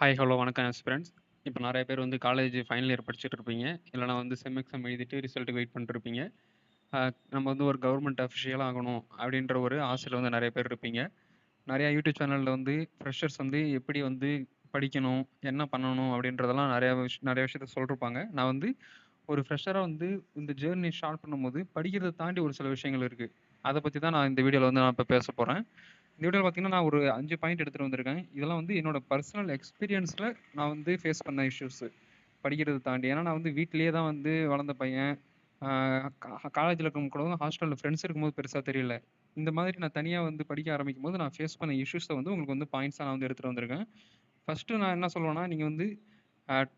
Hi, hello, வணக்கம் aspirants. இப்ப நெறைய பேர் வந்து காலேஜ் ஃபைனல் இயர் படிச்சுட்டு இருப்பீங்க. இல்லன்னா வந்து செம் எக்ஸாம் எழுதிட்டு ரிசல்ட்டுக்கு வெயிட் பண்ணிட்டுருப்பீங்க. அ நம்ம வந்து ஒரு கவர்மெண்ட் அஃபிஷியலா ஆகணும் அப்படின்ற ஒரு ஆசையில வந்து நெறைய பேர் இருப்பீங்க. நெறைய யூடியூப் சேனல்ல வந்து ஃப்ரெஷர்ஸ் வந்து எப்படி வந்து படிக்கணும், என்ன பண்ணணும் அப்படின்றதெல்லாம் நெறைய விஷயத்த சொல்லிருப்பாங்க. நான் வந்து ஒரு ஃப்ரெஷரா வந்து இந்த ஜர்னி ஸ்டார்ட் பண்ணும்போது படிக்கிறத தாண்டி ஒரு சில விஷயங்கள் இருக்கு. அத பத்தி தான் நான் இந்த வீடியோல வந்து நான் இப்ப பேசப் போறேன். இந்த வீடியோல பார்த்தீங்கன்னா, நான் ஒரு 5 பாயிண்ட் எடுத்துட்டு வந்திருக்கேன். இதெல்லாம் வந்து என்னோட பர்சனல் எக்ஸ்பீரியன்ஸ்ல நான் வந்து ஃபேஸ் பண்ண இஷ்யூஸ். படிக்கிறத தாண்டி. ஏன்னா, நான் வந்து வீட்லயே தான் வந்து வளர்ந்த பையன். ஆ காலேஜ்ல இருக்கும்போது கூட ஹாஸ்டல்ல ஃப்ரெண்ட்ஸ் இருக்கும்போது பெருசா தெரியல. இந்த மாதிரி நான் தனியா வந்து படிக்க ஆரம்பிக்கும்போது, நான் ஃபேஸ் பண்ண இஷ்யூஸ வந்து உங்களுக்கு வந்து பாயிண்ட்ஸா நான் வந்து எடுத்துட்டு வந்திருக்கேன். ஃபர்ஸ்ட்டு நான் என்ன சொல்லுவேன்னா, நீங்க வந்து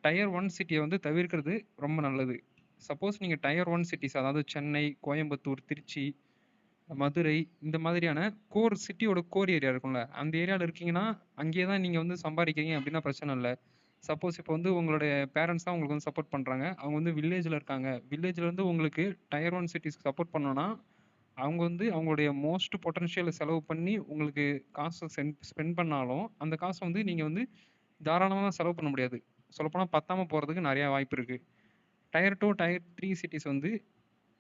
டயர் 1 சிட்டிய வந்து தவிர்க்கிறது ரொம்ப நல்லது. சப்போஸ் நீங்க டயர் 1 சிட்டீஸ் அதாவது சென்னை, கோயம்புத்தூர், திருச்சி, மதுரை இந்த மாதிரியான சிட்டியோட கோர் ஏரியா இருக்கும்ல. அந்த ஏரியால இருக்கீங்கன்னா, அங்கேயே தான் நீங்க வந்து சம்பாரிக்கிறீங்க அப்டின்னா பிரச்சனை இல்ல. சப்போஸ் இப்ப வந்து உங்களுடைய பேரன்ட்ஸ் தான் உங்களுக்கு வந்து சப்போர்ட் பண்றாங்க. அவங்க வந்து வில்லேஜ்ல இருக்காங்க. வில்லேஜ்ல இருந்து உங்களுக்கு டயர் 1 சிட்டீஸ்க்கு சப்போர்ட் பண்ணணும்னா, அவங்க வந்து அவங்களுடைய மோஸ்ட் பொட்டன்ஷியல செலவு பண்ணி உங்களுக்கு காசு ஸ்பெண்ட் பண்ணாலும், அந்த காச வந்து நீங்க வந்து தாராளமா செலவு பண்ண முடியாது. சொல்லப்போனா பத்தாம போறதுக்கு நெறைய வாய்ப்பு இருக்கு. டயர் 2, டயர் 3 சிட்டீஸ் வந்து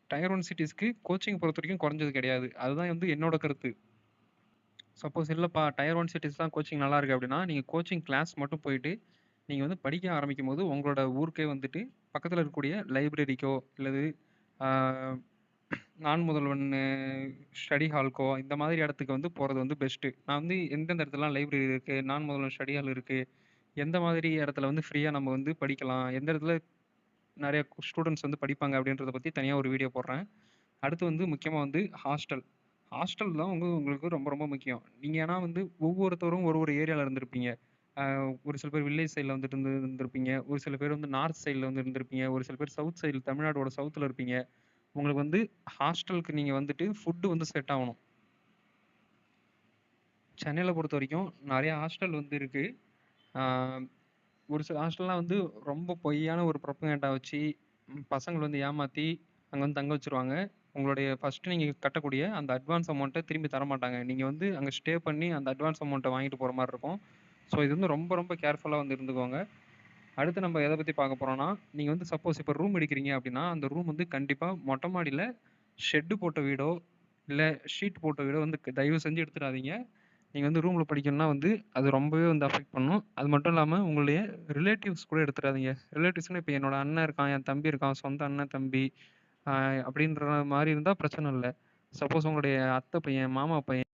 டயர் 1 சிட்டீஸ்க்கு கோச்சிங் பொறுத்தவரைக்கும் குறைஞ்சது கிடையாது. அதுதான் வந்து என்னோட கருத்து. சப்போஸ் இல்லப்பா டயர் 1 சிட்டீஸ் தான் கோச்சிங் நல்லா இருக்கு அப்டின்னா, நீங்க கோச்சிங் கிளாஸ் மட்டும் போயிட்டு, நீங்க வந்து படிக்க ஆரம்பிக்கும்போது, உங்களோட ஊருக்கே வந்துட்டு பக்கத்துல இருக்கக்கூடிய லைப்ரரிக்கோ, இல்லது ஆ நான் முதல்வன் ஸ்டடி ஹால்க்கோ இந்த மாதிரி இடத்துக்கு வந்து போறது வந்து பெஸ்ட்டு. நான் வந்து எந்தெந்த இடத்துலலாம் லைப்ரரி இருக்கு, நான் முதல்வன் ஸ்டடி ஹால் இருக்கு, எந்த மாதிரி இடத்துல வந்து ஃப்ரீயா நம்ம வந்து படிக்கலாம், எந்த இடத்துல நெறைய ஸ்டூடண்ட்ஸ் வந்து படிப்பாங்க அப்டின்றத பத்தி தனியா ஒரு வீடியோ போடுறேன். அடுத்து வந்து முக்கியமா வந்து ஹாஸ்டல். ஹாஸ்டல் தான் உங்களுக்கு ரொம்ப ரொம்ப முக்கியம். நீங்க ஏன்னா வந்து ஒவ்வொருத்தரும் ஒரு ஒரு ஏரியால இருந்திருப்பீங்க. அ ஒரு சில பேர் வில்லேஜ் சைட்ல வந்துட்டு இருந்திருப்பீங்க. ஒரு சில பேர் வந்து நார்த் சைட்ல வந்து இருந்திருப்பீங்க. ஒரு சில பேர் சவுத் சைட்ல தமிழ்நாடோட சவுத்ல இருப்பீங்க. உங்களுக்கு வந்து ஹாஸ்டலுக்கு நீங்க வந்துட்டு ஃபுட் வந்து செட் ஆவணும். சென்னையில பொறுத்தவரைக்கும் நெறைய ஹாஸ்டல் வந்து இருக்கு. ஆ ஒரு சில ஹாஸ்டல்லாம் வந்து ரொம்ப பொய்யான ஒரு ப்ரொபகேண்டா வச்சு, பசங்கள வந்து ஏமாத்தி, அங்க வந்து தங்க வச்சுருவாங்க. உங்களுடைய ஃபர்ஸ்ட்டு நீங்க கட்டக்கூடிய அந்த அட்வான்ஸ் அமௌண்ட்ட திரும்பி தரமாட்டாங்க. நீங்க வந்து அங்க ஸ்டே பண்ணி அந்த அட்வான்ஸ் அமௌண்ட்ட வாங்கிட்டு போற மாரி இருக்கும். ஸோ இது வந்து ரொம்ப ரொம்ப கேர்ஃபுல்லா வந்து இருந்துக்கோங்க. அடுத்து நம்ம எத பத்தி பார்க்க போறோம்னா, நீங்க வந்து சப்போஸ் இப்ப ரூம் எடுக்கிறீங்க அப்டின்னா, அந்த ரூம் வந்து கண்டிப்பா மொட்ட மாடியில ஷெட் போட்ட வீடோ, இல்ல ஷீட் போட்ட வீடோ வந்து தயவு செஞ்சு எடுத்துறாதீங்க. நீங்க வந்து ரூம்ல படிக்கணும்னா வந்து, அது ரொம்பவே வந்து அஃபெக்ட் பண்ணும். அது மட்டும் இல்லாம உங்களுடைய ரிலேட்டிவ்ஸ் கூட எடுத்துறாதீங்க. ரிலேட்டிவ்ஸ்னா இப்ப என்னோட அண்ணன் இருக்கான், என் தம்பி இருக்கான், சொந்த அண்ணன், தம்பி அப்படின்ற மாரி இருந்தா பிரச்சனை இல்ல. சப்போஸ் உங்களுடைய அத்தை பையன், மாமா பையன்